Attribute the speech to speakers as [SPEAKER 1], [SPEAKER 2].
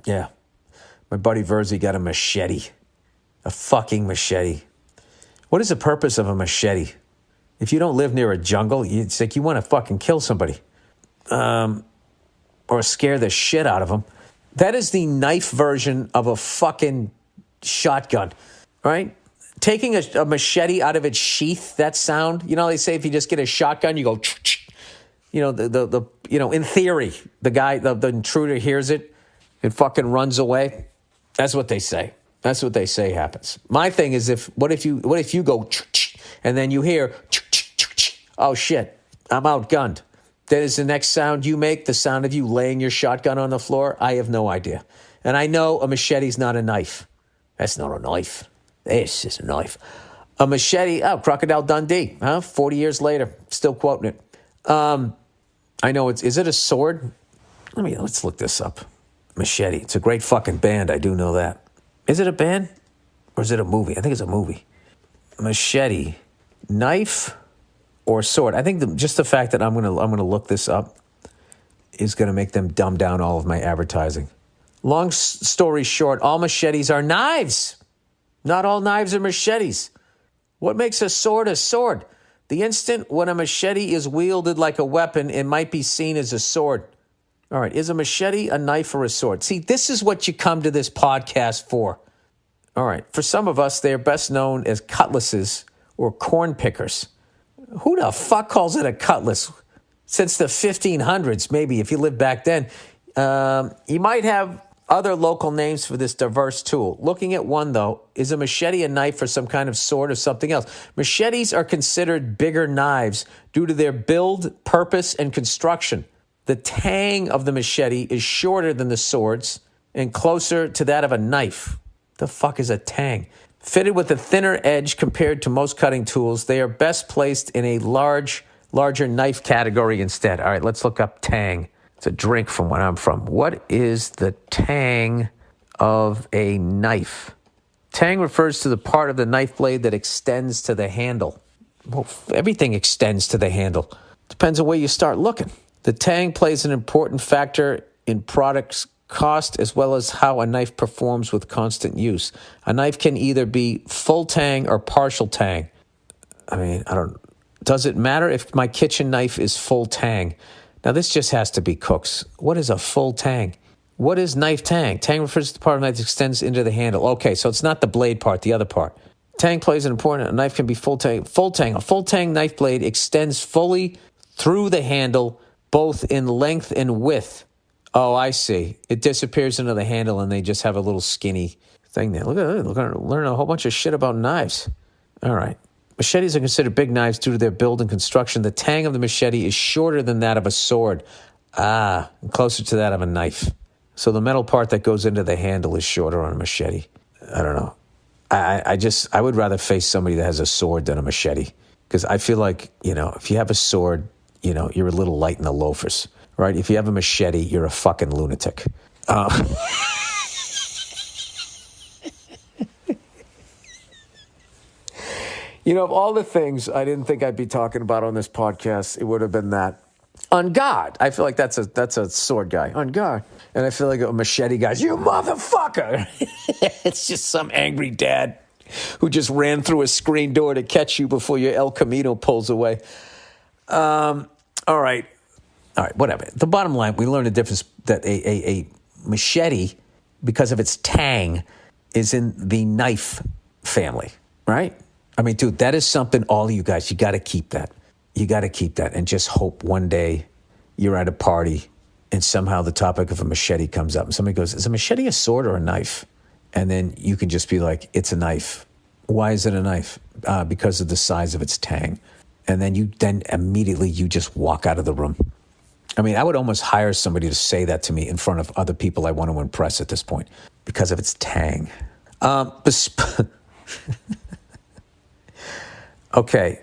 [SPEAKER 1] Yeah. My buddy Verzi got a machete. A fucking machete. What is the purpose of a machete? If you don't live near a jungle, it's like you want to fucking kill somebody. Or scare the shit out of them. That is the knife version of a fucking shotgun, right? Taking a machete out of its sheath, that sound, they say if you just get a shotgun, you go, in theory, the intruder hears it, it fucking runs away. That's what they say. That's what they say happens. My thing is, what if you go, and then you hear, oh shit, I'm outgunned. That is the next sound you make, the sound of you laying your shotgun on the floor. I have no idea. And I know a machete's not a knife. That's not a knife. This is a knife. A machete, Crocodile Dundee, 40 years later, still quoting it. I know is it a sword? Let's look this up. Machete. It's a great fucking band. I do know that. Is it a band? Or is it a movie? I think it's a movie. Machete. Knife or sword. I think just the fact that I'm gonna look this up is gonna make them dumb down all of my advertising. Long story short, all machetes are knives. Not all knives are machetes. What makes a sword a sword? The instant when a machete is wielded like a weapon, it might be seen as a sword. All right, is a machete a knife or a sword? See, this is what you come to this podcast for. All right, for some of us, they are best known as cutlasses or corn pickers. Who the fuck calls it a cutlass? Since the 1500s, maybe, if you lived back then. You might have other local names for this diverse tool. Looking at one, though, is a machete a knife or some kind of sword or something else? Machetes are considered bigger knives due to their build, purpose, and construction. The tang of the machete is shorter than the sword's and closer to that of a knife. The fuck is a tang? Fitted with a thinner edge compared to most cutting tools, they are best placed in a larger knife category instead. All right, let's look up tang. It's a drink from where I'm from. What is the tang of a knife? Tang refers to the part of the knife blade that extends to the handle. Well, everything extends to the handle. Depends on where you start looking. The tang plays an important factor in product's cost as well as how a knife performs with constant use. A knife can either be full tang or partial tang. Does it matter if my kitchen knife is full tang? Now, this just has to be cooks. What is a full tang? What is knife tang? Tang refers to the part of the knife that extends into the handle. Okay, so it's not the blade part, the other part. Tang plays an important, a knife can be full tang. Full tang, a full tang knife blade extends fully through the handle, both in length and width. Oh, I see. It disappears into the handle and they just have a little skinny thing there. Look at it. We're going to learn a whole bunch of shit about knives. All right. Machetes are considered big knives due to their build and construction. The tang of the machete is shorter than that of a sword. And closer to that of a knife. So the metal part that goes into the handle is shorter on a machete. I don't know. I would rather face somebody that has a sword than a machete. Because I feel like, if you have a sword, you're a little light in the loafers, right? If you have a machete, you're a fucking lunatic. Of all the things I didn't think I'd be talking about on this podcast, it would have been that. On guard. I feel like that's a sword guy. On guard. And I feel like a machete guy's, you motherfucker. It's just some angry dad who just ran through a screen door to catch you before your El Camino pulls away. All right, whatever. The bottom line, we learned the difference that a machete, because of its tang, is in the knife family, right? Dude, that is something, all of you guys, you got to keep that. You got to keep that and just hope one day you're at a party and somehow the topic of a machete comes up and somebody goes, is a machete a sword or a knife? And then you can just be like, it's a knife. Why is it a knife? Because of the size of its tang. And then immediately you just walk out of the room. I would almost hire somebody to say that to me in front of other people I want to impress at this point because of its tang. Okay.